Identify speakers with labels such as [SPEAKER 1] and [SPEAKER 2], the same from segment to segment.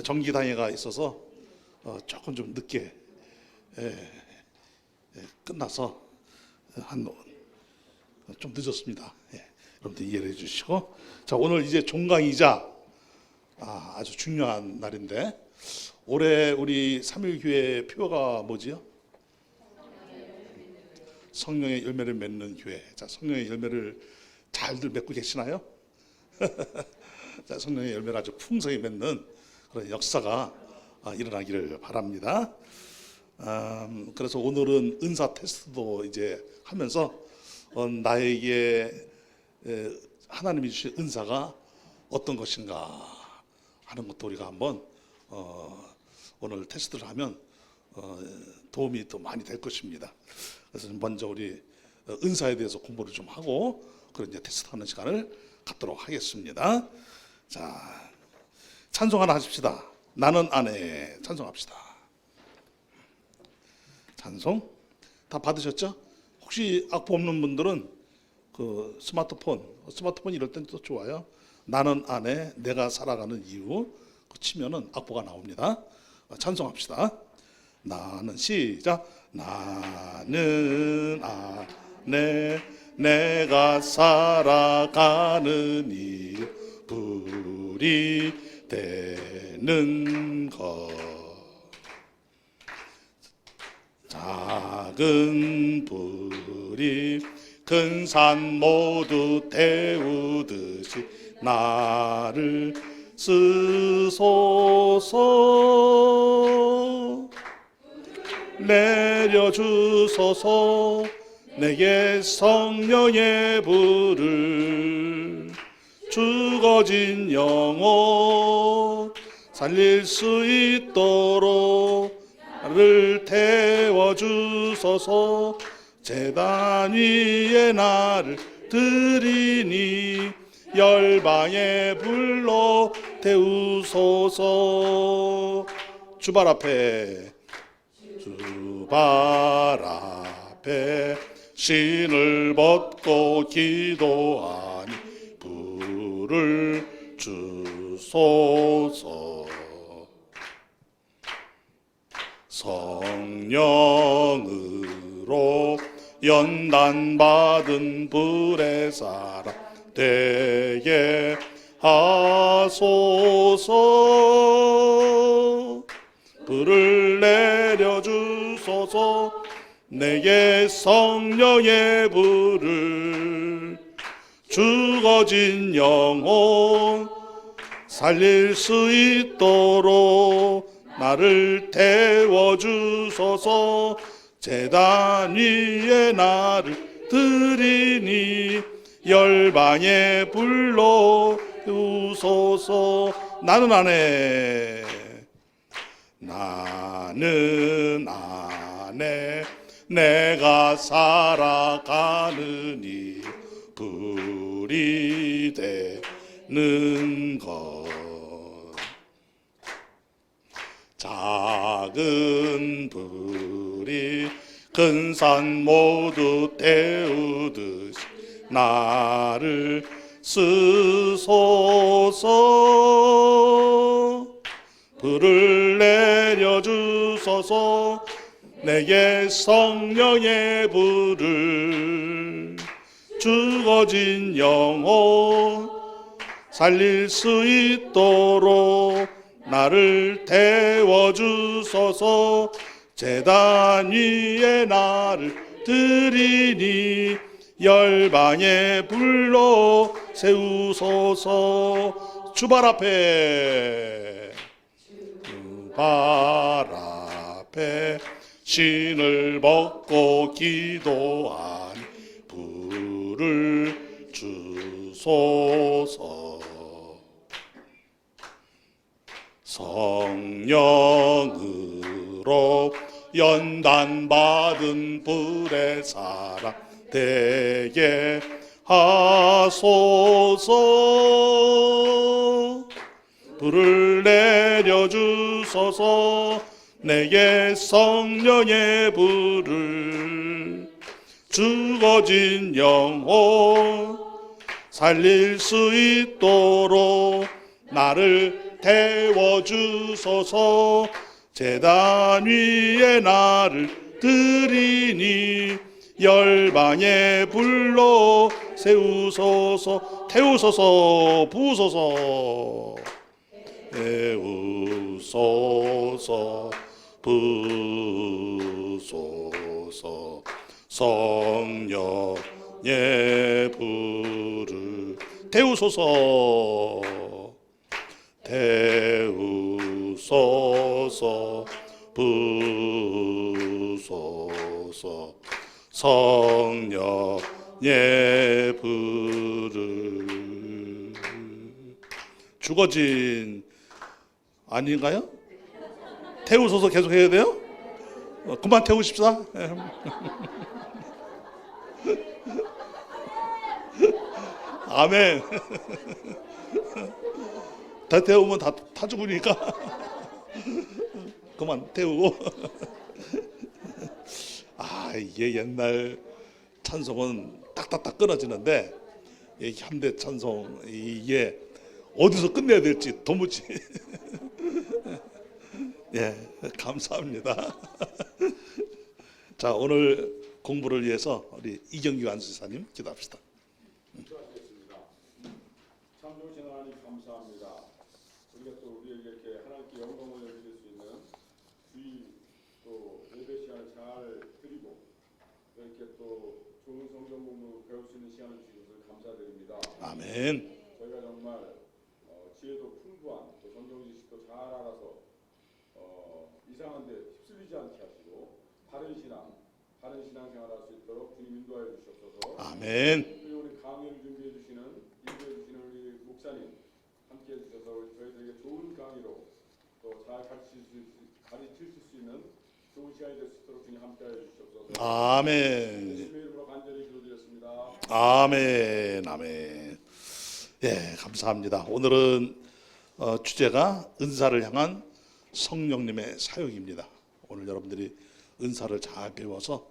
[SPEAKER 1] 정기당회가 있어서 조금 좀 늦게 끝나서 좀 늦었습니다. 여러분들 이해를 해주시고, 자, 오늘 이제 종강이자 아주 중요한 날인데, 올해 우리 삼일교회 표가 뭐지요? 성령의 열매를 맺는 교회. 자, 성령의 열매를 잘들 맺고 계시나요? 자, 성령의 열매를 아주 풍성히 맺는 그런 역사가 일어나기를 바랍니다. 그래서 오늘은 은사 테스트도 이제 하면서 나에게 하나님이 주신 은사가 어떤 것인가 하는 것도 우리가 한번 오늘 테스트를 하면 도움이 또 많이 될 것입니다. 그래서 먼저 우리 은사에 대해서 공부를 좀 하고 그런 이제 테스트하는 시간을 갖도록 하겠습니다. 자, 찬송 하나 하십시다. 나는 아내. 찬송합시다. 찬송 다 받으셨죠? 혹시 악보 없는 분들은 그 스마트폰 이럴 땐 또 좋아요. 나는 아내, 내가 살아가는 이유 치면은 악보가 나옵니다. 찬송합시다. 나는 시작. 나는 아내, 내가 살아가는 이유 불이 되는 것. 작은 불이 큰 산 모두 태우듯이 나를 쓰소서. 내려주소서. 내게 성령의 불을 죽어진 영혼 살릴 수 있도록 나를 태워주소서. 제단 위에 나를 드리니 열방의 불로 태우소서. 주발 앞에 신을 벗고 기도하니 불을 주소서. 성령으로 연단받은 불의 사람 되게 하소서. 불을 내려주소서. 내게 성령의 불을 죽어진 영혼 살릴 수 있도록 나를 태워주소서. 제단 위에 나를 드리니 열방의 불로 태우소서. 나는 아내, 나는 아내, 내가 살아가는 이 불이 되는 것. 작은 불이 큰 산 모두 태우듯이 나를 쓰소서. 불을 내려주소서. 내게 성령의 불을 죽어진 영혼 살릴 수 있도록 나를 태워주소서. 제단 위에 나를 드리니 열방의 불로 세우소서. 주발 앞에 신을 벗고 기도하니 불을 주소서. 성령으로 연단받은 불의 사람 되게 하소서. 불을 내려주소서. 내게 성령의 불을 죽어진 영혼 살릴 수 있도록 나를 태워주소서. 제단 위에 나를 드리니 열방에 불러 세우소서. 태우소서, 부소서. 태우소서, 부소서. 성령의 불을 태우소서. 태우소서, 부소서. 성령의 불을. 죽어진 아닌가요? 태우소서 계속 해야 돼요? 그만 태우십사. 아멘. 다 태우면 다 죽으니까 그만 태우고. 이게 옛날 찬송은 딱딱딱 끊어지는데 이 현대 찬송 이게 어디서 끝내야 될지 도무지. 예, 감사합니다. 자, 오늘 공부를 위해서 우리 이경규 안수사님 기도합시다.
[SPEAKER 2] 기도하겠습니다. 참 좋으신 하나님 감사합니다. 우리가 또 우리에게 이렇게 하나님께 영광을 드릴 수 있는 주의 또 예배 시간을 잘 드리고 이렇게 또 좋은 성경 공부 배울 수 있는 시간을 주셔서 감사드립니다.
[SPEAKER 1] 아멘.
[SPEAKER 2] 저희가 정말 지혜도 풍부한 또 성경 지식도 잘 알아서 이상한데 휩쓸리지 않게 하시고 바른 신앙생활 할 수 있도록 주님 인도하여 주시옵소서.
[SPEAKER 1] 아멘.
[SPEAKER 2] 우리 강의를 준비해 주시는 인도해 주시는 우리 목사님 함께 해주셔서 저희들에게 좋은 강의로 또 잘 가르칠 수 있는 좋은 시간이 될 수 있도록 주님 함께하여 주시옵소서.
[SPEAKER 1] 아멘.
[SPEAKER 2] 예수님의 이름으로 간절히 기도드렸습니다.
[SPEAKER 1] 아멘. 아멘. 예, 감사합니다. 오늘은 주제가 은사를 향한 성령님의 사역입니다. 오늘 여러분들이 은사를 잘 배워서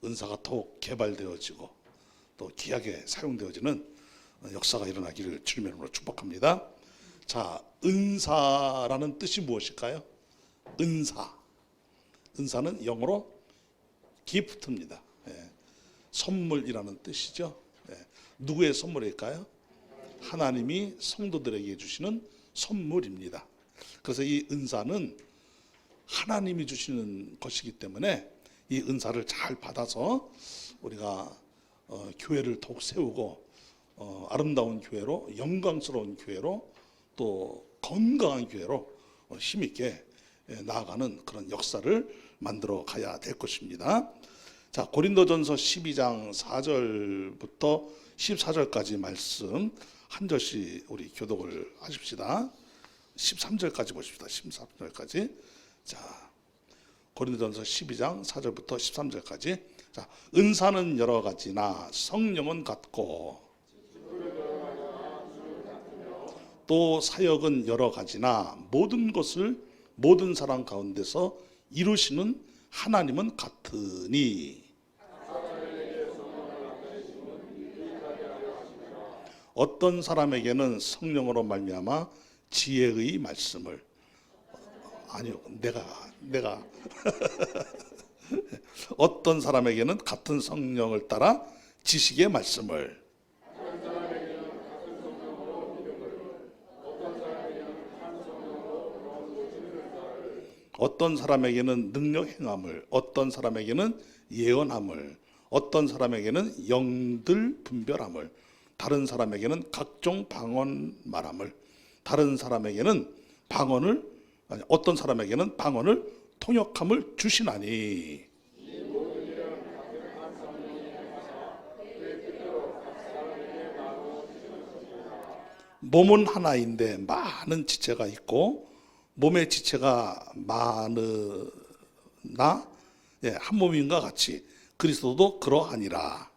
[SPEAKER 1] 은사가 더욱 개발되어지고 또 귀하게 사용되어지는 역사가 일어나기를 주님의 이름으로 축복합니다. 자, 은사라는 뜻이 무엇일까요? 은사. 은사는 영어로 gift입니다. 예, 선물이라는 뜻이죠. 예, 누구의 선물일까요? 하나님이 성도들에게 주시는 선물입니다. 그래서 이 은사는 하나님이 주시는 것이기 때문에 이 은사를 잘 받아서 우리가 교회를 더욱 세우고 아름다운 교회로, 영광스러운 교회로, 또 건강한 교회로 힘있게 나아가는 그런 역사를 만들어 가야 될 것입니다. 자, 고린도전서 12장 4절부터 14절까지 말씀 한 절씩 우리 교독을 하십시다. 13절까지 보십시다. 13절까지. 자, 고린도전서 12장 4절부터 13절까지. 자, 은사는 여러 가지나 성령은 같고 또 사역은 여러 가지나 모든 사람 가운데서 이루시는 하나님은 같으니 어떤 사람에게는 성령으로 말미암아 지혜의 말씀을, 아니요, 내가 어떤 사람에게는 같은 성령을 따라 지식의 말씀을, 어떤 사람에게는 능력 행함을, 어떤 사람에게는 예언함을, 어떤 사람에게는 영들 분별함을, 다른 사람에게는 각종 방언 말함을, 다른 사람에게는 어떤 사람에게는 방언을 통역함을 주시나니 몸은 하나인데 많은 지체가 있고 몸의 지체가 많으나 한 몸인가 같이 그리스도도 그러하니라.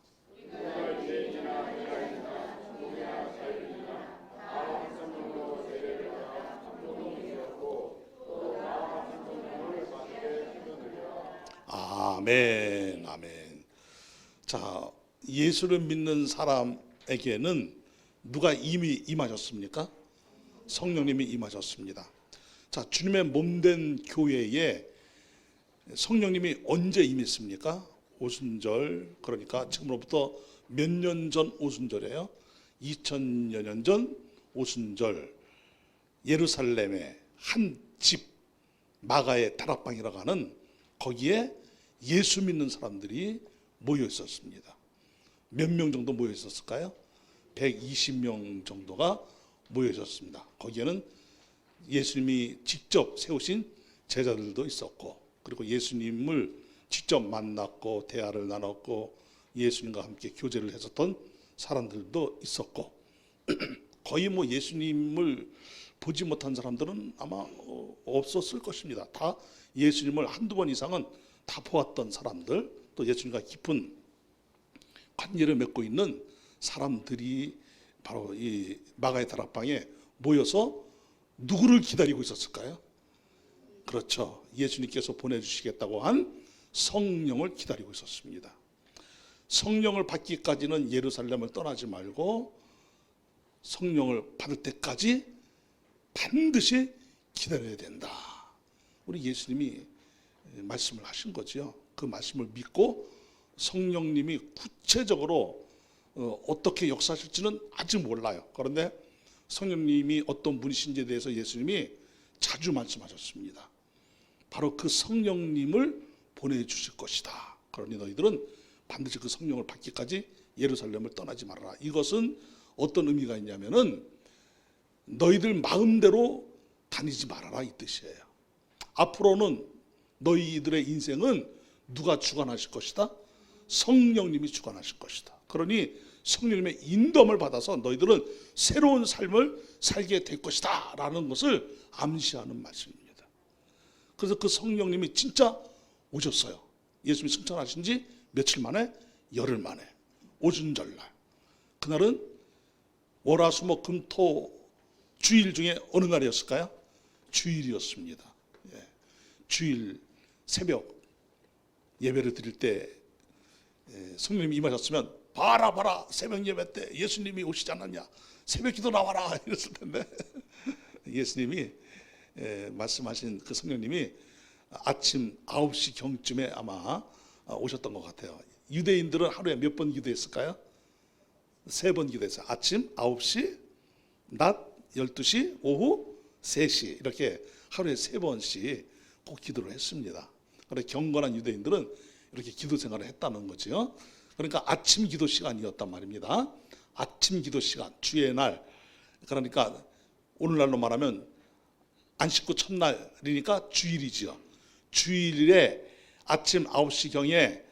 [SPEAKER 1] 아멘, 아멘. 자, 예수를 믿는 사람에게는 누가 이미 임하셨습니까? 성령님이 임하셨습니다. 자, 주님의 몸된 교회에 성령님이 언제 임했습니까? 오순절, 그러니까 지금으로부터 몇 년 전 오순절이에요. 2000여 년 전 오순절, 예루살렘의 한 집, 마가의 다락방이라고 하는 거기에 예수 믿는 사람들이 모여 있었습니다. 몇 명 정도 모여 있었을까요? 120명 정도가 모여 있었습니다. 거기에는 예수님이 직접 세우신 제자들도 있었고, 그리고 예수님을 직접 만났고 대화를 나눴고 예수님과 함께 교제를 했었던 사람들도 있었고, 거의 뭐 예수님을 보지 못한 사람들은 아마 없었을 것입니다. 다 예수님을 한두 번 이상은 다 보았던 사람들, 또 예수님과 깊은 관계를 맺고 있는 사람들이 바로 이 마가의 다락방에 모여서 누구를 기다리고 있었을까요? 그렇죠. 예수님께서 보내주시겠다고 한 성령을 기다리고 있었습니다. 성령을 받기까지는 예루살렘을 떠나지 말고 성령을 받을 때까지 반드시 기다려야 된다. 우리 예수님이 말씀을 하신 거죠. 그 말씀을 믿고 성령님이 구체적으로 어떻게 역사하실지는 아직 몰라요. 그런데 성령님이 어떤 분이신지에 대해서 예수님이 자주 말씀하셨습니다. 바로 그 성령님을 보내주실 것이다. 그러니 너희들은 반드시 그 성령을 받기까지 예루살렘을 떠나지 말아라. 이것은 어떤 의미가 있냐면은 너희들 마음대로 다니지 말아라, 이 뜻이에요. 앞으로는 너희들의 인생은 누가 주관하실 것이다? 성령님이 주관하실 것이다. 그러니 성령님의 인도함을 받아서 너희들은 새로운 삶을 살게 될 것이다 라는 것을 암시하는 말씀입니다. 그래서 그 성령님이 진짜 오셨어요. 예수님이 승천하신 지 며칠 만에? 열흘 만에 오순절날. 그날은 월화수목금토 주일 중에 어느 날이었을까요? 주일이었습니다. 예. 주일 새벽 예배를 드릴 때 성령님이 임하셨으면 봐라 새벽 예배 때 예수님이 오시지 않았냐, 새벽 기도 나와라 이랬을 텐데 예수님이 말씀하신 그 성령님이 아침 9시 경쯤에 아마 오셨던 것 같아요. 유대인들은 하루에 몇 번 기도했을까요? 3번 기도했어요. 아침 9시, 낮 12시, 오후 3시 이렇게 하루에 3번씩 꼭 기도를 했습니다. 그런데 경건한 유대인들은 이렇게 기도 생활을 했다는 거죠. 그러니까 아침 기도 시간이었단 말입니다. 아침 기도 시간, 주의 날. 그러니까 오늘날로 말하면 안식구 첫날이니까 주일이죠. 주일에 아침 9시경에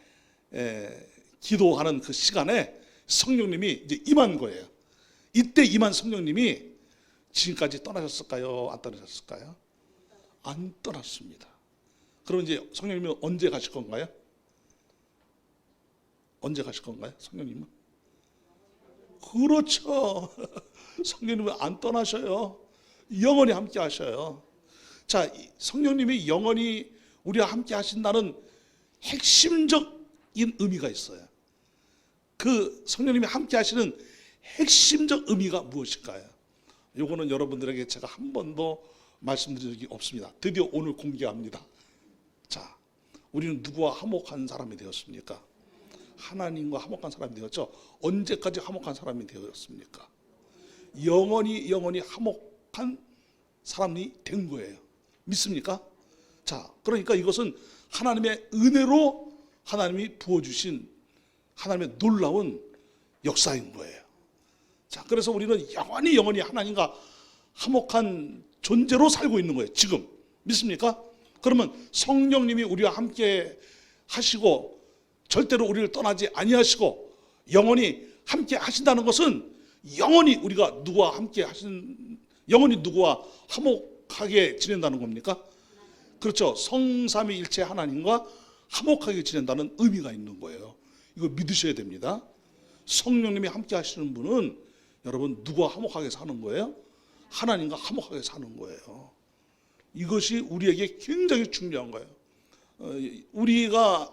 [SPEAKER 1] 기도하는 그 시간에 성령님이 이제 임한 거예요. 이때 임한 성령님이 지금까지 떠나셨을까요? 안 떠나셨을까요? 안 떠났습니다. 그럼 이제 성령님은 언제 가실 건가요? 언제 가실 건가요? 성령님은? 그렇죠. 성령님은 안 떠나셔요. 영원히 함께 하셔요. 자, 성령님이 영원히 우리와 함께 하신다는 핵심적인 의미가 있어요. 그 성령님이 함께 하시는 핵심적 의미가 무엇일까요? 이거는 여러분들에게 제가 한 번도 말씀드린 적이 없습니다. 드디어 오늘 공개합니다. 자, 우리는 누구와 화목한 사람이 되었습니까? 하나님과 화목한 사람이 되었죠. 언제까지 화목한 사람이 되었습니까? 영원히 화목한 사람이 된 거예요. 믿습니까? 자, 그러니까 이것은 하나님의 은혜로 하나님이 부어주신 하나님의 놀라운 역사인 거예요. 자, 그래서 우리는 영원히 하나님과 화목한 존재로 살고 있는 거예요. 지금 믿습니까? 그러면 성령님이 우리와 함께 하시고 절대로 우리를 떠나지 아니하시고 영원히 함께 하신다는 것은 영원히 우리가 누구와 함께 영원히 누구와 화목하게 지낸다는 겁니까? 그렇죠. 성삼위일체 하나님과 화목하게 지낸다는 의미가 있는 거예요. 이거 믿으셔야 됩니다. 성령님이 함께 하시는 분은 여러분 누구와 화목하게 사는 거예요? 하나님과 화목하게 사는 거예요. 이것이 우리에게 굉장히 중요한 거예요. 우리가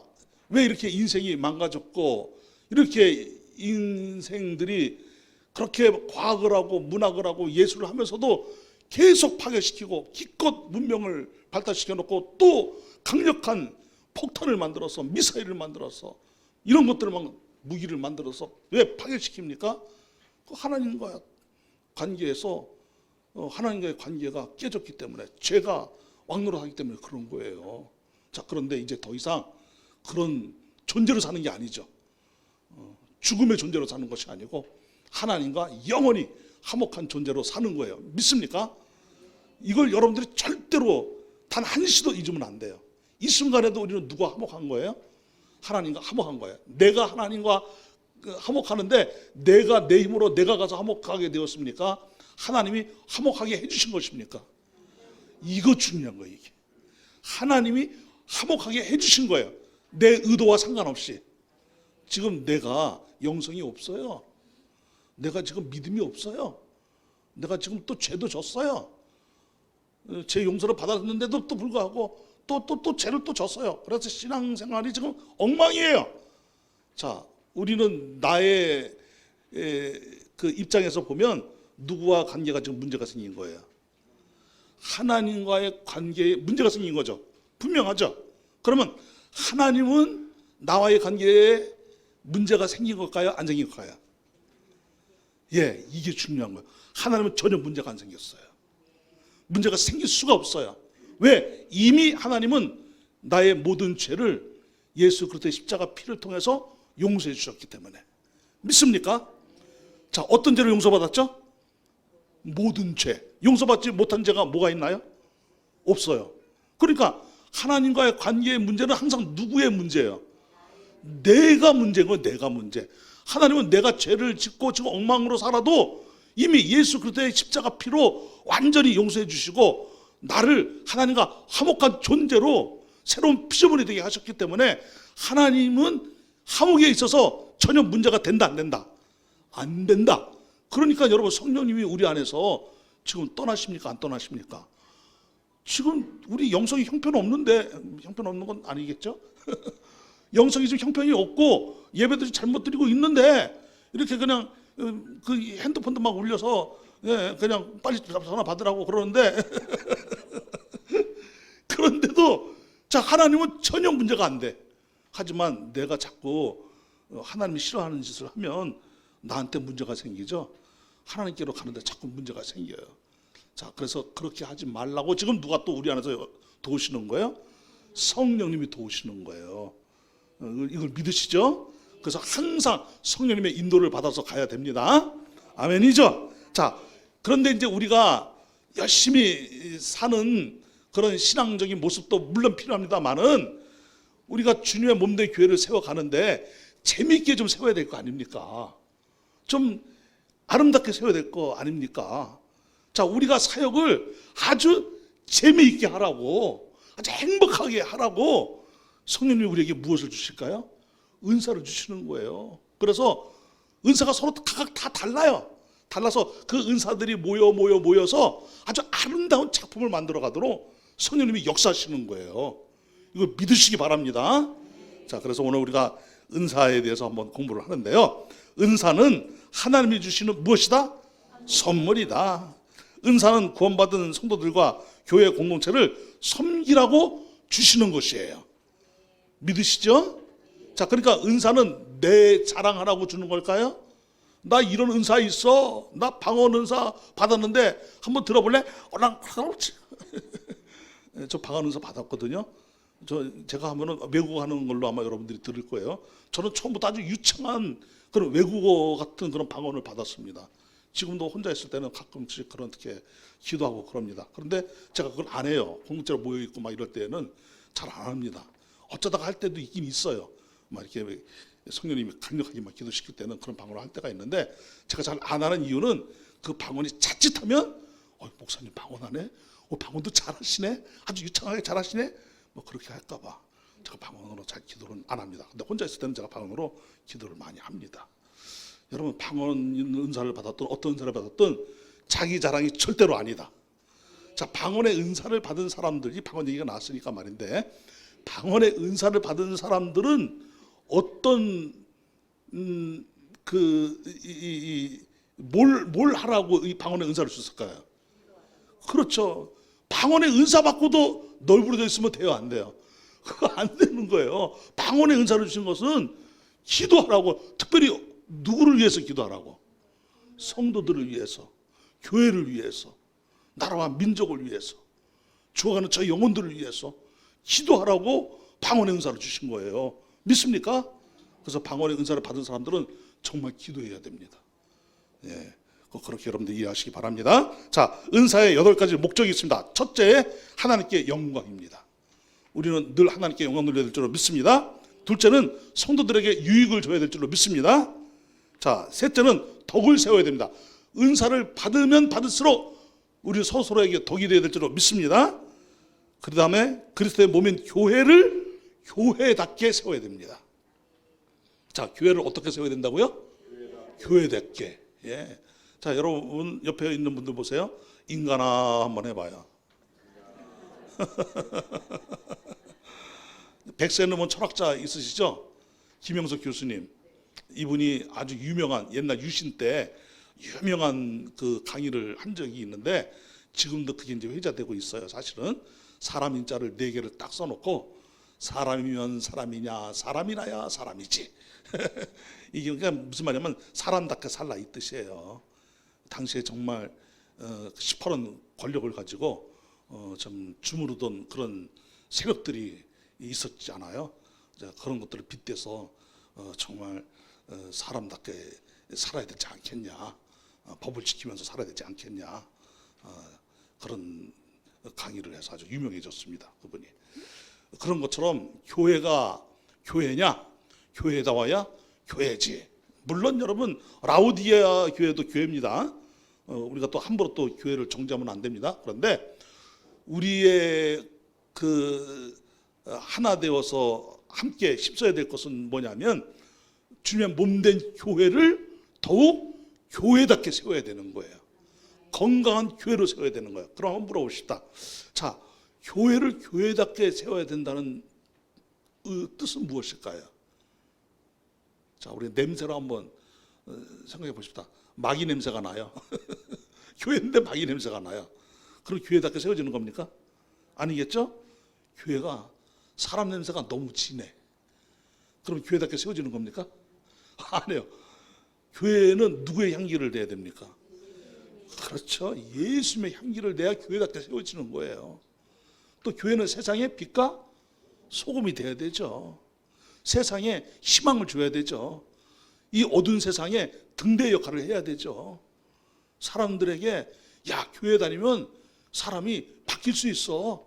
[SPEAKER 1] 왜 이렇게 인생이 망가졌고 이렇게 인생들이 그렇게 과학을 하고 문학을 하고 예술을 하면서도 계속 파괴시키고 기껏 문명을 발달시켜 놓고 또 강력한 폭탄을 만들어서 미사일을 만들어서 이런 것들을 막 무기를 만들어서 왜 파괴시킵니까? 그 하나님과 관계에서 하나님과의 관계가 깨졌기 때문에 죄가 왕노릇하기 때문에 그런 거예요. 자, 그런데 이제 더 이상 그런 존재로 사는 게 아니죠. 죽음의 존재로 사는 것이 아니고 하나님과 영원히 화목한 존재로 사는 거예요. 믿습니까? 이걸 여러분들이 절대로 단 한시도 잊으면 안 돼요. 이 순간에도 우리는 누구와 화목한 거예요? 하나님과 화목한 거예요. 내가 하나님과 화목하는데 내가 내 힘으로 내가 가서 화목하게 되었습니까? 하나님이 화목하게 해주신 것입니까? 이거 중요한 거예요. 이게 하나님이 화목하게 해주신 거예요. 내 의도와 상관없이. 지금 내가 영성이 없어요. 내가 지금 믿음이 없어요. 내가 지금 또 죄도 졌어요. 제 용서를 받았는데도 또 불구하고 또 죄를 또 졌어요. 그래서 신앙생활이 지금 엉망이에요. 자, 우리는 나의 그 입장에서 보면 누구와 관계가 지금 문제가 생긴 거예요? 하나님과의 관계에 문제가 생긴 거죠. 분명하죠. 그러면 하나님은 나와의 관계에 문제가 생긴 걸까요? 안 생긴 걸까요? 예, 이게 중요한 거예요. 하나님은 전혀 문제가 안 생겼어요. 문제가 생길 수가 없어요. 왜? 이미 하나님은 나의 모든 죄를 예수 그리스도의 십자가 피를 통해서 용서해 주셨기 때문에. 믿습니까? 자, 어떤 죄를 용서받았죠? 모든 죄. 용서받지 못한 죄가 뭐가 있나요? 없어요. 그러니까 하나님과의 관계의 문제는 항상 누구의 문제예요? 내가 문제인 거예요. 내가 문제. 하나님은 내가 죄를 짓고 지금 엉망으로 살아도 이미 예수 그리스도의 십자가 피로 완전히 용서해 주시고 나를 하나님과 화목한 존재로 새로운 피조물이 되게 하셨기 때문에 하나님은 화목에 있어서 전혀 문제가 된다 안 된다? 안 된다. 그러니까 여러분 성령님이 우리 안에서 지금 떠나십니까? 안 떠나십니까? 지금 우리 영성이 형편없는데, 형편없는 건 아니겠죠? 영성이 지금 형편이 없고 예배도 잘못 드리고 있는데 이렇게 그냥 그 핸드폰도 막 울려서 그냥 빨리 전화 받으라고 그러는데 그런데도 자, 하나님은 전혀 문제가 안 돼. 하지만 내가 자꾸 하나님이 싫어하는 짓을 하면 나한테 문제가 생기죠. 하나님께로 가는데 자꾸 문제가 생겨요. 자, 그래서 그렇게 하지 말라고 지금 누가 또 우리 안에서 도우시는 거예요? 성령님이 도우시는 거예요. 이걸 믿으시죠? 그래서 항상 성령님의 인도를 받아서 가야 됩니다. 아멘이죠? 자, 그런데 이제 우리가 열심히 사는 그런 신앙적인 모습도 물론 필요합니다만은 우리가 주님의 몸된 교회를 세워가는데 재미있게 좀 세워야 될 거 아닙니까? 좀 아름답게 세워야 될 거 아닙니까? 자, 우리가 사역을 아주 재미있게 하라고, 아주 행복하게 하라고 성령님이 우리에게 무엇을 주실까요? 은사를 주시는 거예요. 그래서 은사가 서로 각각 다 달라요. 달라서 그 은사들이 모여서 아주 아름다운 작품을 만들어 가도록 성령님이 역사하시는 거예요. 이걸 믿으시기 바랍니다. 자, 그래서 오늘 우리가 은사에 대해서 한번 공부를 하는데요. 은사는 하나님이 주시는 무엇이다? 선물이다. 은사는 구원받은 성도들과 교회 공동체를 섬기라고 주시는 것이에요. 믿으시죠? 자, 그러니까 은사는 내 자랑하라고 주는 걸까요? 나 이런 은사 있어. 나 방언 은사 받았는데 한번 들어볼래? 저 방언 은사 받았거든요. 제가 하면은 외국어 하는 걸로 아마 여러분들이 들을 거예요. 저는 처음부터 아주 유창한 그런 외국어 같은 그런 방언을 받았습니다. 지금도 혼자 있을 때는 가끔씩 그렇게 기도하고 그럽니다. 그런데 제가 그걸 안 해요. 공동체로 모여 있고 막 이럴 때는 잘 안 합니다. 어쩌다가 할 때도 있긴 있어요. 막 이렇게 성령님이 강력하게 막 기도시킬 때는 그런 방언을 할 때가 있는데 제가 잘 안 하는 이유는 그 방언이 자칫하면 목사님 방언하네? 방언도 잘하시네? 아주 유창하게 잘하시네? 뭐 그렇게 할까 봐 제가 방언으로 잘 기도를 안 합니다. 근데 혼자 있을 때는 제가 방언으로 기도를 많이 합니다. 여러분, 방언 은사를 받았든 어떤 은사를 받았든 자기 자랑이 절대로 아니다. 자, 방언의 은사를 받은 사람들, 이 방언 얘기가 나왔으니까 말인데 방언의 은사를 받은 사람들은 어떤 뭘 하라고 이 방언의 은사를 줬을까요? 그렇죠. 방언의 은사 받고도 널브러져 있으면 돼요, 안 돼요? 그거 안 되는 거예요. 방언의 은사를 주신 것은 기도하라고, 특별히 누구를 위해서 기도하라고? 성도들을 위해서, 교회를 위해서, 나라와 민족을 위해서, 죽어가는 저 영혼들을 위해서 기도하라고 방언의 은사를 주신 거예요. 믿습니까? 그래서 방언의 은사를 받은 사람들은 정말 기도해야 됩니다. 예, 그렇게 여러분들 이해하시기 바랍니다. 자, 은사의 8가지 목적이 있습니다. 첫째, 하나님께 영광입니다. 우리는 늘 하나님께 영광 돌려야 될 줄로 믿습니다. 둘째는 성도들에게 유익을 줘야 될 줄로 믿습니다. 자, 셋째는 덕을 세워야 됩니다. 은사를 받으면 받을수록 우리 서로에게 덕이 되어야 될 줄로 믿습니다. 그 다음에 그리스도의 몸인 교회를 교회답게 세워야 됩니다. 자, 교회를 어떻게 세워야 된다고요? 교회답게. 예. 자, 여러분 옆에 있는 분들 보세요. 인간아 한번 해봐요. 백세 넘은 철학자 있으시죠? 김영석 교수님. 이분이 아주 유명한, 옛날 유신 때 유명한 그 강의를 한 적이 있는데, 지금도 그게 이제 회자되고 있어요. 사실은 사람 인자를 4개를 딱 써놓고, 사람이면 사람이냐, 사람이라야 사람이지. 이게 그러니까 무슨 말이냐면 사람답게 살라 이 뜻이에요. 당시에 정말 시퍼런 권력을 가지고 좀 주무르던 그런 세력들이 있었잖아요. 그런 것들을 빗대서 정말 사람답게 살아야 되지 않겠냐, 법을 지키면서 살아야 되지 않겠냐, 그런 강의를 해서 아주 유명해졌습니다. 그분이. 그런 것처럼 교회가 교회냐? 교회다워야 교회지. 물론 여러분 라우디게아 교회도 교회입니다. 우리가 또 함부로 또 교회를 정죄하면 안 됩니다. 그런데 우리의 그 하나 되어서 함께 힘써야 될 것은 뭐냐면, 주님의 몸된 교회를 더욱 교회답게 세워야 되는 거예요. 건강한 교회로 세워야 되는 거예요. 그럼 한번 물어봅시다. 자, 교회를 교회답게 세워야 된다는 뜻은 무엇일까요? 자, 우리 냄새로 한번 생각해 보십시다. 마귀 냄새가 나요. 교회인데 마귀 냄새가 나요. 그럼 교회답게 세워지는 겁니까? 아니겠죠? 교회가 사람 냄새가 너무 진해. 그럼 교회답게 세워지는 겁니까? 아니에요. 교회는 누구의 향기를 내야 됩니까? 그렇죠. 예수님의 향기를 내야 교회답게 세워지는 거예요. 또 교회는 세상의 빛과 소금이 돼야 되죠. 세상에 희망을 줘야 되죠. 이 어두운 세상에 등대 역할을 해야 되죠. 사람들에게 야, 교회 다니면 사람이 바뀔 수 있어.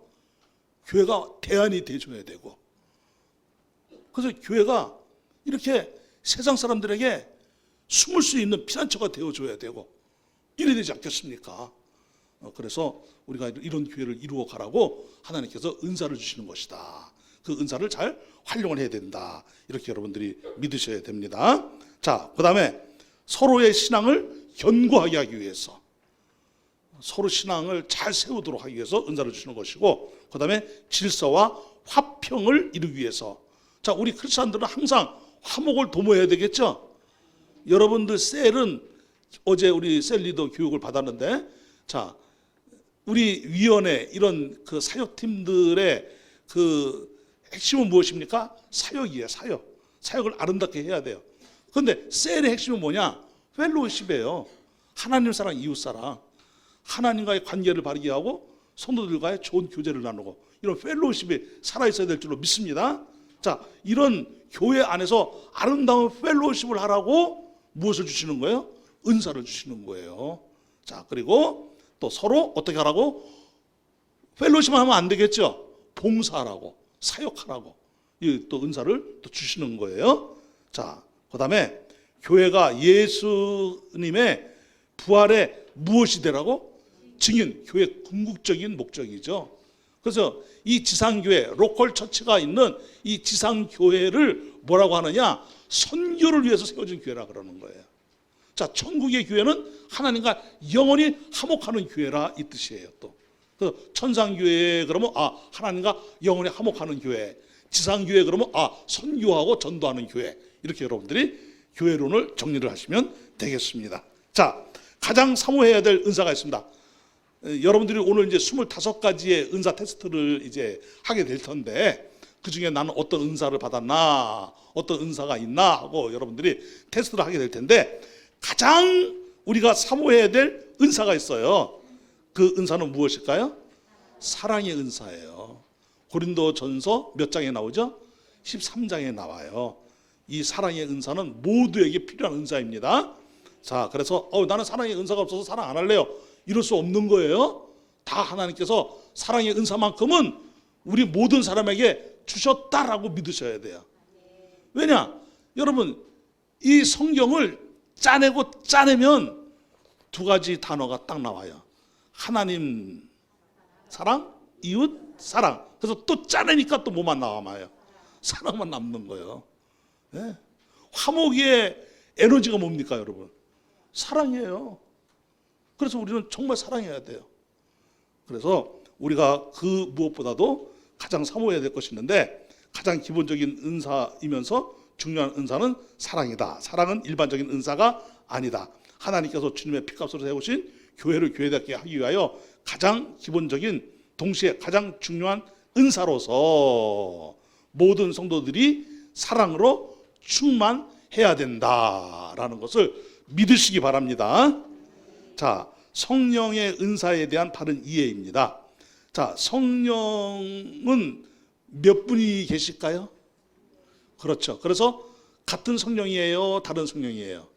[SPEAKER 1] 교회가 대안이 돼줘야 되고. 그래서 교회가 이렇게 세상 사람들에게 숨을 수 있는 피난처가 되어줘야 되고, 이래야 되지 않겠습니까? 그래서 우리가 이런 교회를 이루어 가라고 하나님께서 은사를 주시는 것이다. 그 은사를 잘 활용을 해야 된다. 이렇게 여러분들이 믿으셔야 됩니다. 자, 그 다음에 서로의 신앙을 견고하게 하기 위해서, 서로 신앙을 잘 세우도록 하기 위해서 은사를 주시는 것이고, 그 다음에 질서와 화평을 이루기 위해서. 자, 우리 크리스찬들은 항상 화목을 도모해야 되겠죠. 여러분들 셀은 어제 우리 셀 리더 교육을 받았는데, 자, 우리 위원회 이런 그 사역팀들의 그 핵심은 무엇입니까? 사역이에요. 사역을 아름답게 해야 돼요. 그런데 셀의 핵심은 뭐냐? 펠로우십이에요. 하나님 사랑, 이웃 사랑. 하나님과의 관계를 바르게 하고 성도들과의 좋은 교제를 나누고, 이런 펠로우십이 살아있어야 될 줄로 믿습니다. 자, 이런 교회 안에서 아름다운 펠로우십을 하라고 무엇을 주시는 거예요? 은사를 주시는 거예요. 자, 그리고 또 서로 어떻게 하라고? 펠로우십만 하면 안 되겠죠. 봉사하라고, 사역하라고, 이 또 은사를 또 주시는 거예요. 자, 그 다음에 교회가 예수님의 부활의 무엇이 되라고? 증인, 교회 궁극적인 목적이죠. 그래서 이 지상교회, 로컬 처치가 있는 이 지상교회를 뭐라고 하느냐? 선교를 위해서 세워진 교회라 그러는 거예요. 자, 천국의 교회는 하나님과 영원히 화목하는 교회라 이 뜻이에요. 또 그래서 천상교회 그러면 하나님과 영원히 화목하는 교회, 지상교회 그러면 선교하고 전도하는 교회, 이렇게 여러분들이 교회론을 정리를 하시면 되겠습니다. 자, 가장 사모해야 될 은사가 있습니다. 여러분들이 오늘 이제 25가지의 은사 테스트를 이제 하게 될 텐데, 그 중에 나는 어떤 은사를 받았나, 어떤 은사가 있나 하고 여러분들이 테스트를 하게 될 텐데, 가장 우리가 사모해야 될 은사가 있어요. 그 은사는 무엇일까요? 사랑의 은사예요. 고린도전서 몇 장에 나오죠? 13장에 나와요. 이 사랑의 은사는 모두에게 필요한 은사입니다. 자, 그래서 나는 사랑의 은사가 없어서 사랑 안 할래요, 이럴 수 없는 거예요. 다 하나님께서 사랑의 은사만큼은 우리 모든 사람에게 주셨다라고 믿으셔야 돼요. 왜냐? 여러분, 이 성경을 짜내면 두 가지 단어가 딱 나와요. 하나님 사랑, 이웃 사랑. 그래서 또 짜내니까 또 뭐만 나와요? 사랑만 남는 거예요. 네? 화목의 에너지가 뭡니까, 여러분? 사랑이에요. 그래서 우리는 정말 사랑해야 돼요. 그래서 우리가 그 무엇보다도 가장 사모해야 될 것이 있는데, 가장 기본적인 은사이면서 중요한 은사는 사랑이다. 사랑은 일반적인 은사가 아니다. 하나님께서 주님의 피값으로 세우신 교회를 교회답게 하기 위하여 가장 기본적인, 동시에 가장 중요한 은사로서 모든 성도들이 사랑으로 충만해야 된다라는 것을 믿으시기 바랍니다. 자, 성령의 은사에 대한 바른 이해입니다. 자, 성령은 몇 분이 계실까요? 그렇죠. 그래서 같은 성령이에요, 다른 성령이에요?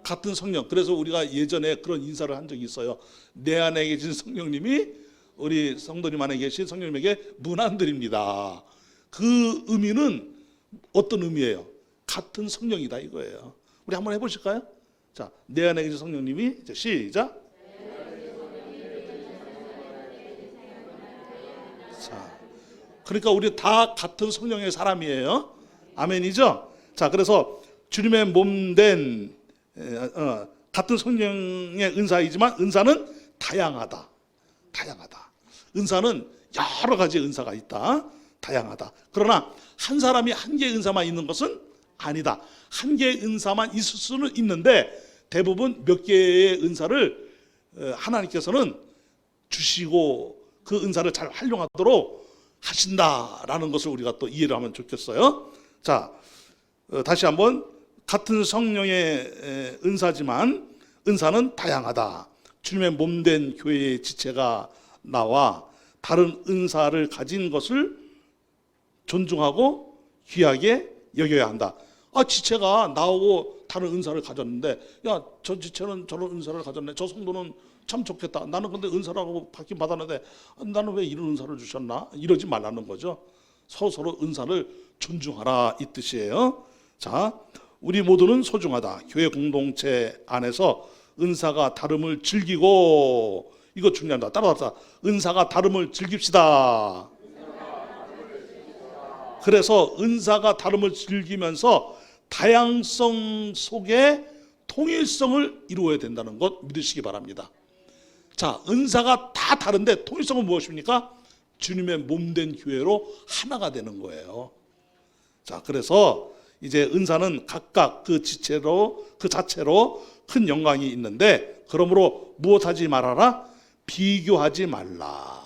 [SPEAKER 1] 같은 성령. 그래서 우리가 예전에 그런 인사를 한 적이 있어요. 내 안에 계신 성령님이 우리 성도님 안에 계신 성령님에게 문안드립니다. 그 의미는 어떤 의미예요? 같은 성령이다 이거예요. 우리 한번 해보실까요? 자, 내 안에 계신 성령님이, 이제 시작. 자, 그러니까 우리 다 같은 성령의 사람이에요. 아멘이죠? 자, 그래서 주님의 몸된 같은 성령의 은사이지만 은사는 다양하다. 다양하다. 은사는 여러 가지 은사가 있다. 다양하다. 그러나 한 사람이 한 개의 은사만 있는 것은 아니다. 한 개의 은사만 있을 수는 있는데, 대부분 몇 개의 은사를 하나님께서는 주시고 그 은사를 잘 활용하도록 하신다라는 것을 우리가 또 이해를 하면 좋겠어요. 자, 다시 한번, 같은 성령의 은사지만 은사는 다양하다. 주님의 몸된 교회의 지체가 나와 다른 은사를 가진 것을 존중하고 귀하게 여겨야 한다. 지체가 나오고 다른 은사를 가졌는데, 야, 저 지체는 저런 은사를 가졌네, 저 성도는 참 좋겠다, 나는 근데 은사라고 받긴 받았는데 나는 왜 이런 은사를 주셨나, 이러지 말라는 거죠. 서로 은사를 존중하라, 이 뜻이에요. 자, 우리 모두는 소중하다. 교회 공동체 안에서 은사가 다름을 즐기고, 이거 중요합니다. 따라합시다. 은사가 다름을 즐깁시다. 그래서 은사가 다름을 즐기면서 다양성 속에 통일성을 이루어야 된다는 것 믿으시기 바랍니다. 자, 은사가 다 다른데 통일성은 무엇입니까? 주님의 몸된 교회로 하나가 되는 거예요. 자, 그래서 이제 은사는 각각 그 지체로, 그 자체로 큰 영광이 있는데, 그러므로 무엇하지 말아라? 비교하지 말라.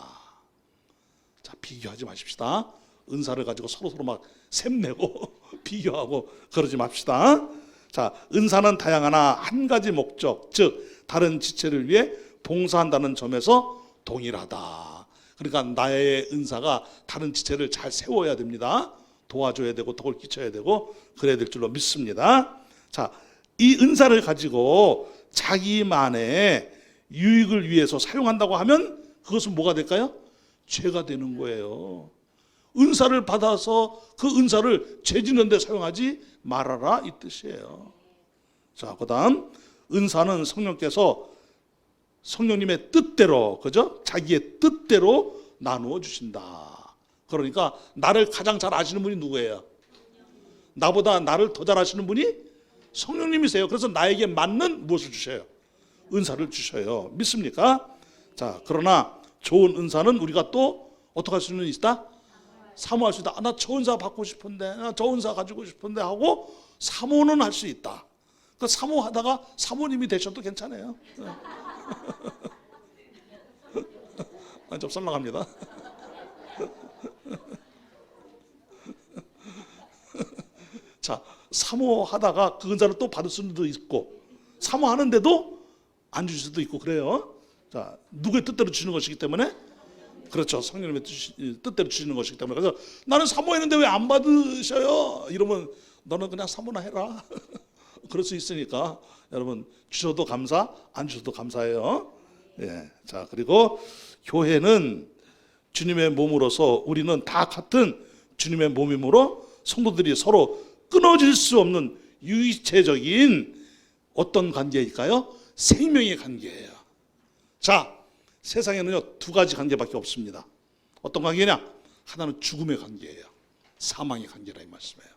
[SPEAKER 1] 자, 비교하지 마십시다. 은사를 가지고 서로 막 샘내고 비교하고 그러지 맙시다. 자, 은사는 다양하나 한 가지 목적, 즉 다른 지체를 위해 봉사한다는 점에서 동일하다. 그러니까 나의 은사가 다른 지체를 잘 세워야 됩니다. 도와줘야 되고 덕을 끼쳐야 되고 그래야 될 줄로 믿습니다. 자, 이 은사를 가지고 자기만의 유익을 위해서 사용한다고 하면 그것은 뭐가 될까요? 죄가 되는 거예요. 은사를 받아서 그 은사를 죄 짓는 데 사용하지 말아라, 이 뜻이에요. 자, 그다음, 은사는 성령께서 성령님의 뜻대로, 그죠? 자기의 뜻대로 나누어 주신다. 그러니까 나를 가장 잘 아시는 분이 누구예요? 나보다 나를 더 잘 아시는 분이 성령님이세요. 그래서 나에게 맞는 무엇을 주셔요? 은사를 주셔요. 믿습니까? 자, 그러나 좋은 은사는 우리가 또 어떻게 할 수는 있다? 사모할 수 있다. 나 저 은사 받고 싶은데, 나 저 은사 가지고 싶은데 하고 사모는 할 수 있다. 그 사모하다가 사모님이 되셔도 괜찮아요. 좀 썰렁합니다. 자, 사모하다가 그 은사를 또 받을 수도 있고, 사모하는데도 안 줄 수도 있고 그래요. 자, 누구의 뜻대로 주시는 것이기 때문에, 그렇죠, 성령님의 뜻대로 주시는 것이기 때문에. 그래서 나는 사모했는데 왜 안 받으셔요? 이러면 너는 그냥 사모나 해라. 그럴 수 있으니까 여러분, 주셔도 감사, 안 주셔도 감사해요. 예. 자, 그리고 교회는 주님의 몸으로서 우리는 다 같은 주님의 몸이므로 성도들이 서로 끊어질 수 없는 유의체적인 어떤 관계일까요? 생명의 관계예요. 자, 세상에는요 두 가지 관계밖에 없습니다. 어떤 관계냐? 하나는 죽음의 관계예요. 사망의 관계라 이 말씀이에요.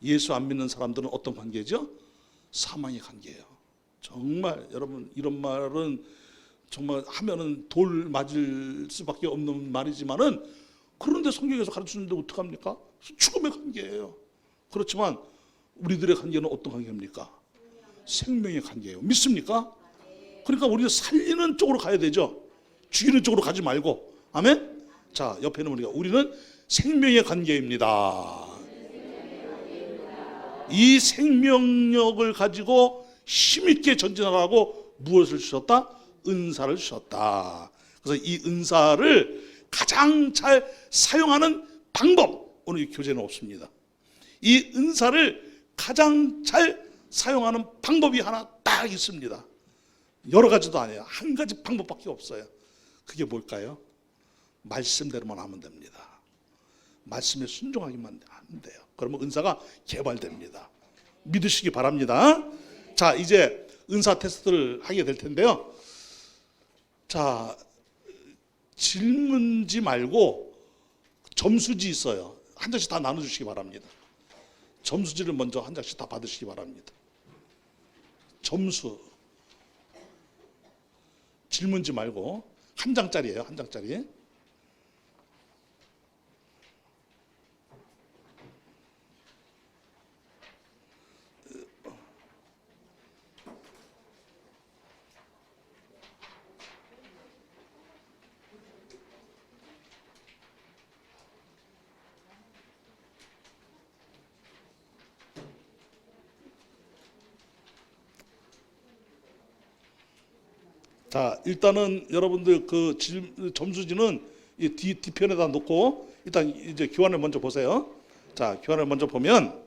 [SPEAKER 1] 예수 안 믿는 사람들은 어떤 관계죠? 사망의 관계예요. 정말 여러분, 이런 말은 정말 하면은 돌 맞을 수밖에 없는 말이지만은, 그런데 성경에서 가르치는데 어떡합니까? 죽음의 관계예요. 그렇지만 우리들의 관계는 어떤 관계입니까? 생명의 관계예요. 믿습니까? 그러니까 우리가 살리는 쪽으로 가야 되죠. 죽이는 쪽으로 가지 말고. 아멘? 자, 옆에는 우리는 생명의 관계입니다. 이 생명력을 가지고 힘있게 전진하라고 무엇을 주셨다? 은사를 주셨다. 그래서 이 은사를 가장 잘 사용하는 방법, 오늘 이 교재는 없습니다. 이 은사를 가장 잘 사용하는 방법이 하나 딱 있습니다. 여러 가지도 아니에요. 한 가지 방법밖에 없어요. 그게 뭘까요? 말씀대로만 하면 됩니다. 말씀에 순종하기만 하면 돼요. 그러면 은사가 개발됩니다. 믿으시기 바랍니다. 자, 이제 은사 테스트를 하게 될 텐데요. 자, 질문지 말고 점수지 있어요. 한 장씩 다 나눠주시기 바랍니다. 점수지를 먼저 한 장씩 다 받으시기 바랍니다. 점수, 질문지 말고 한 장짜리예요. 한 장짜리. 자, 일단은 여러분들 그 점수지는 이 뒤편에다 놓고 일단 이제 교환을 먼저 보세요. 자, 교환을 먼저 보면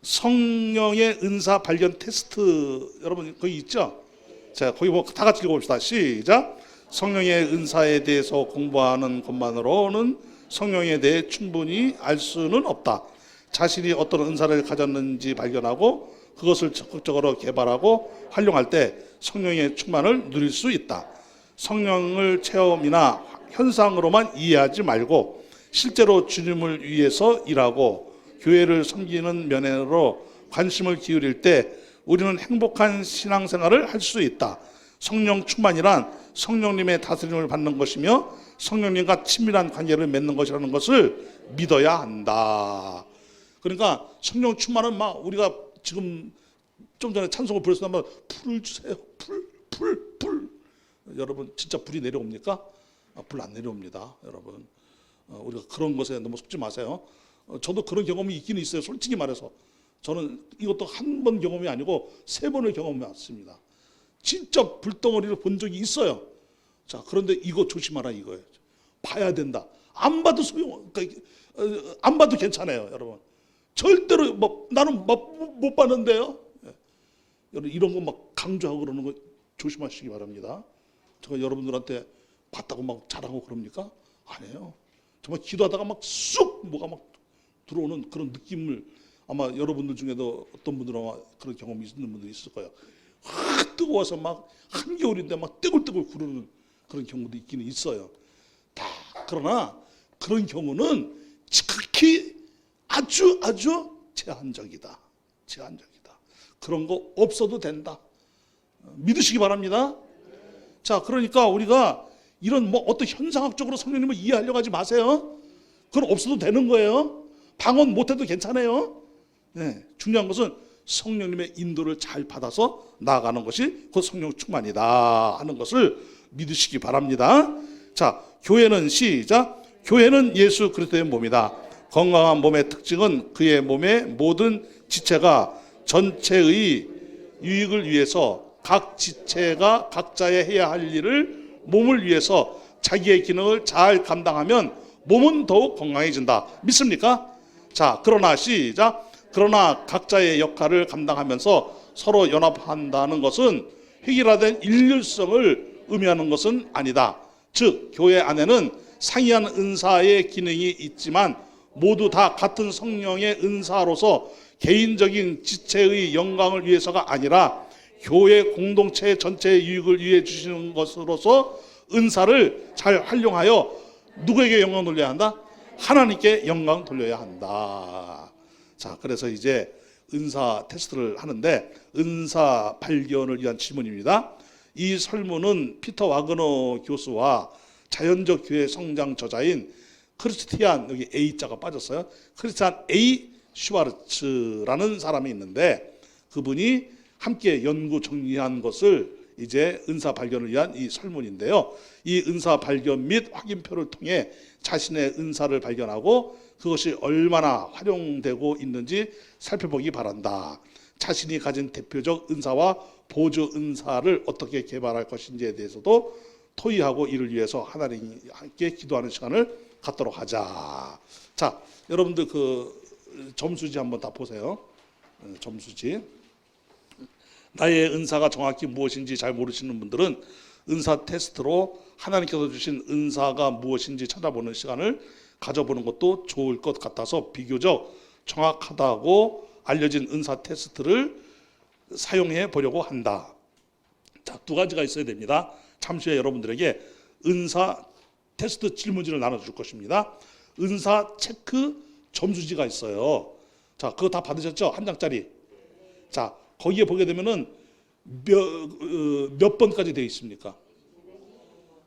[SPEAKER 1] 성령의 은사 발견 테스트, 여러분 거기 있죠? 자, 거기 뭐 다 같이 읽어봅시다. 시작. 성령의 은사에 대해서 공부하는 것만으로는 성령에 대해 충분히 알 수는 없다. 자신이 어떤 은사를 가졌는지 발견하고 그것을 적극적으로 개발하고 활용할 때 성령의 충만을 누릴 수 있다. 성령을 체험이나 현상으로만 이해하지 말고 실제로 주님을 위해서 일하고 교회를 섬기는 면으로 관심을 기울일 때 우리는 행복한 신앙생활을 할 수 있다. 성령 충만이란 성령님의 다스림을 받는 것이며 성령님과 친밀한 관계를 맺는 것이라는 것을 믿어야 한다. 그러니까 성령 충만은 막 우리가 지금 좀 전에 찬송을 부르셨다면 불을 주세요. 불. 여러분 진짜 불이 내려옵니까? 불 안 내려옵니다. 여러분 우리가 그런 것에 너무 속지 마세요. 저도 그런 경험이 있긴 있어요. 솔직히 말해서 저는 이것도 한 번 경험이 아니고 3번을 경험해왔습니다. 진짜 불덩어리를 본 적이 있어요. 자, 그런데 이거 조심하라 이거예요. 봐야 된다. 안 봐도 그러니까 안 봐도 괜찮아요, 여러분. 절대로 나는 못 봤는데요. 여러분 이런 거 막 강조하고 그러는 거 조심하시기 바랍니다. 제가 여러분들한테 봤다고 막 자랑하고 그럽니까? 아니에요. 정말 기도하다가 막 쑥 뭐가 막 들어오는 그런 느낌을 아마 여러분들 중에도 어떤 분들은 아마 그런 경험이 있는 분들이 있을 거예요. 확 뜨거워서 막 한겨울인데 막 떼굴떼굴 구르는 그런 경우도 있기는 있어요. 다 그러나 그런 경우는 지극히 아주 제한적이다. 그런 거 없어도 된다. 믿으시기 바랍니다. 자, 그러니까 우리가 이런 어떤 현상학적으로 성령님을 이해하려고 하지 마세요. 그건 없어도 되는 거예요. 방언 못해도 괜찮아요. 네, 중요한 것은 성령님의 인도를 잘 받아서 나아가는 것이 곧 성령 충만이다 하는 것을 믿으시기 바랍니다. 자, 교회는 시작. 교회는 예수 그리스도의 몸이다. 건강한 몸의 특징은 그의 몸의 모든 지체가 전체의 유익을 위해서 각 지체가 각자의 해야 할 일을 몸을 위해서 자기의 기능을 잘 감당하면 몸은 더욱 건강해진다. 믿습니까? 자, 그러나 시작. 그러나 각자의 역할을 감당하면서 서로 연합한다는 것은 획일화된 일률성을 의미하는 것은 아니다. 즉 교회 안에는 상이한 은사의 기능이 있지만 모두 다 같은 성령의 은사로서 개인적인 지체의 영광을 위해서가 아니라 교회 공동체 전체의 유익을 위해 주시는 것으로서 은사를 잘 활용하여 누구에게 영광 돌려야 한다? 하나님께 영광 돌려야 한다. 자, 그래서 이제 은사 테스트를 하는데 은사 발견을 위한 질문입니다. 이 설문은 피터 와그너 교수와 자연적 교회 성장 저자인 크리스티안, 여기 A자가 빠졌어요. 크리스티안 A 슈바르츠라는 사람이 있는데 그분이 함께 연구 정리한 것을 이제 은사 발견을 위한 이 설문인데요. 이 은사 발견 및 확인표를 통해 자신의 은사를 발견하고 그것이 얼마나 활용되고 있는지 살펴보기 바란다. 자신이 가진 대표적 은사와 보조 은사를 어떻게 개발할 것인지에 대해서도 토의하고 이를 위해서 하나님께 기도하는 시간을 갖도록 하자. 자, 여러분들 그 점수지 한번 다 보세요. 점수지. 나의 은사가 정확히 무엇인지 잘 모르시는 분들은 은사 테스트로 하나님께서 주신 은사가 무엇인지 찾아보는 시간을 가져보는 것도 좋을 것 같아서 비교적 정확하다고 알려진 은사 테스트를 사용해 보려고 한다. 자, 두 가지가 있어야 됩니다. 잠시 후에 여러분들에게 은사 테스트 질문지를 나눠줄 것입니다. 은사 체크 점수지가 있어요. 자, 그거 다 받으셨죠? 한 장짜리. 자, 거기에 보게 되면은 몇 번까지 되어 있습니까?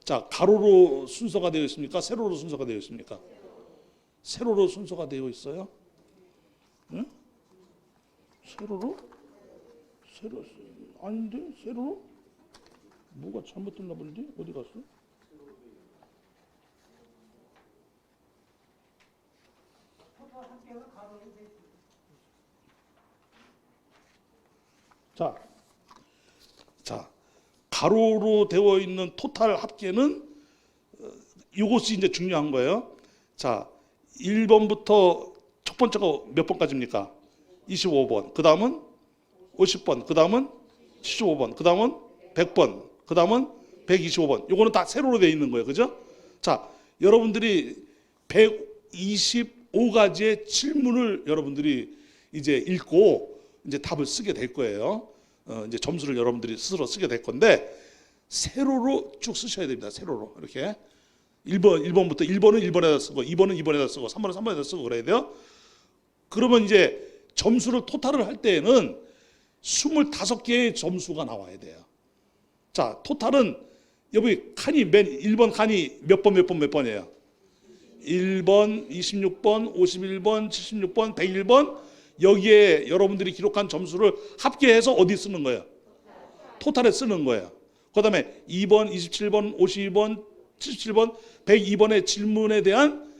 [SPEAKER 1] 자, 가로로 순서가 되어 있습니까? 세로로 순서가 되어 있습니까? 세로로 순서가 되어 있어요? 응? 세로로? 세로 아닌데? 세로로? 뭐가 잘못됐나 보지? 어디 갔어? 자, 가로로 되어 있는 토탈 합계는 이것이 이제 중요한 거예요. 자, 1번부터 첫 번째가 몇 번까지입니까? 25번. 그 다음은 50번. 그 다음은 75번. 그 다음은 100번. 그 다음은 125번. 요거는 다 세로로 되어 있는 거예요. 그죠? 자, 여러분들이 125가지의 질문을 여러분들이 이제 읽고 이제 답을 쓰게 될 거예요. 이제 점수를 여러분들이 스스로 쓰게 될 건데 세로로 쭉 쓰셔야 됩니다. 세로로 이렇게 1번부터 1번은 1번에다 쓰고 2번은 2번에다 쓰고 3번은 3번에다 쓰고 그래야 돼요. 그러면 이제 점수를 토탈을 할 때에는 25개의 점수가 나와야 돼요. 자, 토탈은 여기 칸이 맨 1번 칸이 몇 번 몇 번이에요? 1번, 26번, 51번, 76번, 101번 여기에 여러분들이 기록한 점수를 합계해서 어디 쓰는 거예요? 토탈에 쓰는 거예요. 그 다음에 2번, 27번, 52번, 77번, 102번의 질문에 대한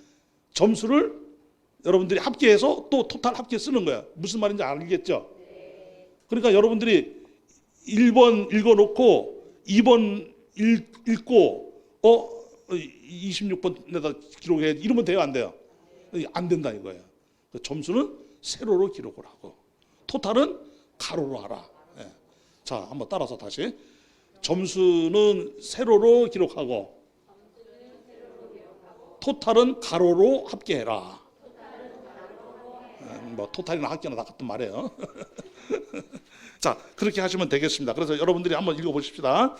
[SPEAKER 1] 점수를 여러분들이 합계해서 또 토탈 합계 쓰는 거예요. 무슨 말인지 알겠죠? 그러니까 여러분들이 1번 읽어놓고 2번 읽고 26번에다 기록해 이러면 돼요? 안 돼요? 안 된다 이거예요. 점수는 세로로 기록을 하고 토탈은 가로로 하라. 예. 자, 한번 따라서 다시. 점수는 세로로 기록하고 토탈은 가로로 합계해라. 뭐 토탈이나 합계나 다 같은 말이에요. 자, 그렇게 하시면 되겠습니다. 그래서 여러분들이 한번 읽어보십시다.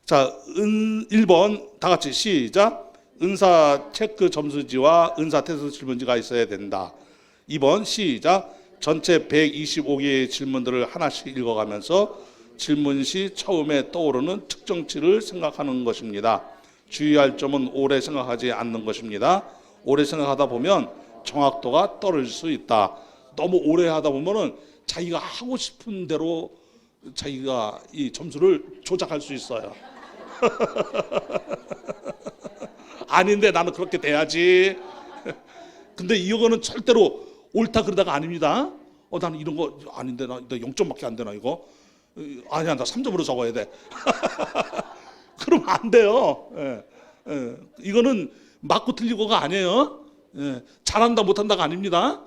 [SPEAKER 1] 자, 1번 다 같이 시작. 은사 체크 점수지와 은사 테스트 질문지가 있어야 된다. 2번 시작. 전체 125개의 질문들을 하나씩 읽어가면서 질문 시 처음에 떠오르는 특정치를 생각하는 것입니다. 주의할 점은 오래 생각하지 않는 것입니다. 오래 생각하다 보면 정확도가 떨어질 수 있다. 너무 오래 하다 보면은 자기가 하고 싶은 대로 자기가 이 점수를 조작할 수 있어요. 아닌데 나는 그렇게 돼야지. 근데 이거는 절대로 옳다 그러다가 아닙니다. 나는 이런 거 아닌데 나 0점밖에 안 되나 이거? 아니야 나 3점으로 적어야 돼. 그러면 안 돼요. 이거는 맞고 틀리고가 아니에요. 잘한다 못한다가 아닙니다.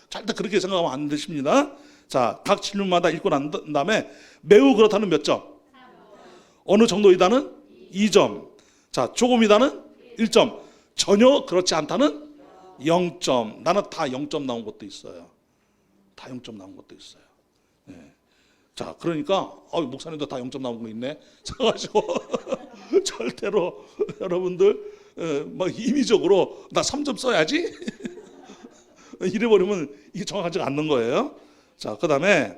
[SPEAKER 1] 절대 그렇게 생각하면 안 되십니다. 자, 각 질문마다 읽고 난 다음에 매우 그렇다는 몇 점? 어느 정도이다는 2점. 자, 조금이다는 1점. 전혀 그렇지 않다는 0점. 나는 다 0점 나온 것도 있어요. 다 0점 나온 것도 있어요. 자, 그러니까 목사님도 다 0점 나온 거 있네. 그래가지고 절대로 여러분들 막 임의적으로 나 3점 써야지 이래버리면 이게 정확하지가 않는 거예요. 자, 그 다음에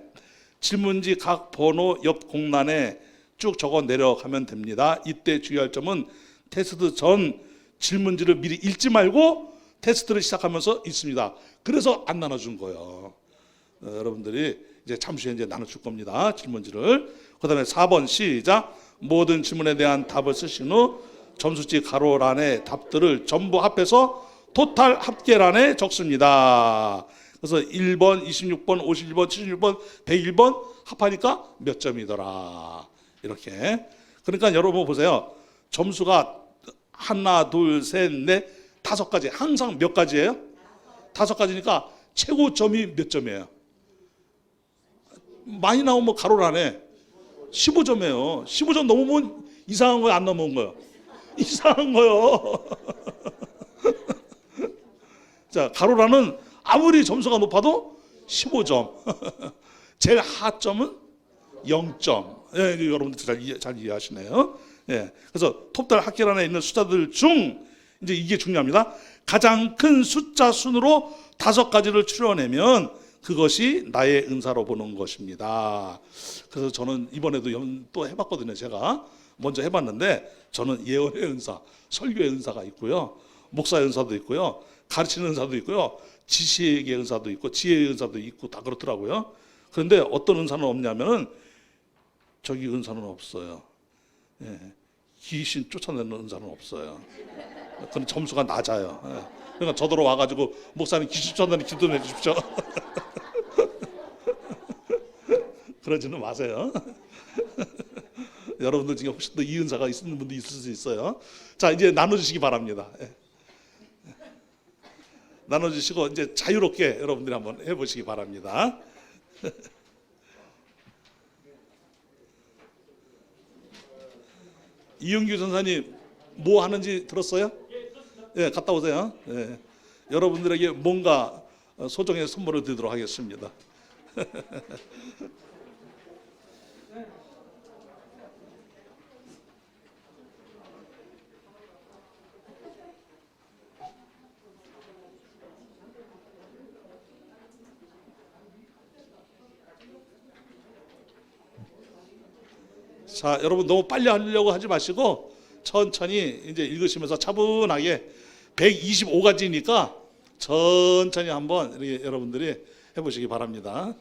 [SPEAKER 1] 질문지 각 번호 옆 공란에 쭉 적어 내려가면 됩니다. 이때 주의할 점은 테스트 전 질문지를 미리 읽지 말고 테스트를 시작하면서 읽습니다. 그래서 안 나눠준 거예요. 여러분들이 이제 잠시 후에 이제 나눠줄 겁니다. 질문지를. 그 다음에 4번 시작. 모든 질문에 대한 답을 쓰신 후 점수지 가로란에 답들을 전부 합해서 토탈 합계란에 적습니다. 그래서 1번, 26번, 51번, 76번, 101번 합하니까 몇 점이더라. 이렇게. 그러니까 여러분 보세요. 점수가 하나, 둘, 셋, 넷, 5가지. 항상 몇 가지예요? 5가지니까 최고점이 몇 점이에요? 많이 나오면 가로란에 15점이에요. 15점 넘으면 이상한 거예요? 안 넘은 거예요? 이상한 거예요. 자, 가로란은 아무리 점수가 높아도 15점. 제일 하점은 0점. 예, 여러분들 잘 이해하시네요. 예, 그래서 톱달 합계란에 있는 숫자들 중 이제 이게 중요합니다. 가장 큰 숫자 순으로 5가지를 추려내면 그것이 나의 은사로 보는 것입니다. 그래서 저는 이번에도 또 해봤거든요. 제가 먼저 해봤는데 저는 예언의 은사, 설교의 은사가 있고요, 목사의 은사도 있고요, 가르치는 은사도 있고요, 지식의 은사도 있고 지혜의 은사도 있고 다 그렇더라고요. 그런데 어떤 은사는 없냐면은 저기 은사는 없어요. 예, 귀신 쫓아내는 은사는 없어요. 그건 점수가 낮아요. 예. 그러니까 저더러 와가지고 목사님 귀신 쫓아내는 기도 내주십시오. 그러지는 마세요. 여러분들 중에 혹시 또 이 은사가 있는 분도 있을 수 있어요. 자, 이제 나눠주시기 바랍니다. 예. 나눠주시고 이제 자유롭게 여러분들이 한번 해보시기 바랍니다. 이용규 전사님 뭐 하는지 들었어요? 예, 갔다 오세요. 예. 여러분들에게 뭔가 소정의 선물을 드리도록 하겠습니다. 자, 여러분 너무 빨리 하려고 하지 마시고 천천히 이제 읽으시면서 차분하게 125가지니까 천천히 한번 이렇게 여러분들이 해보시기 바랍니다.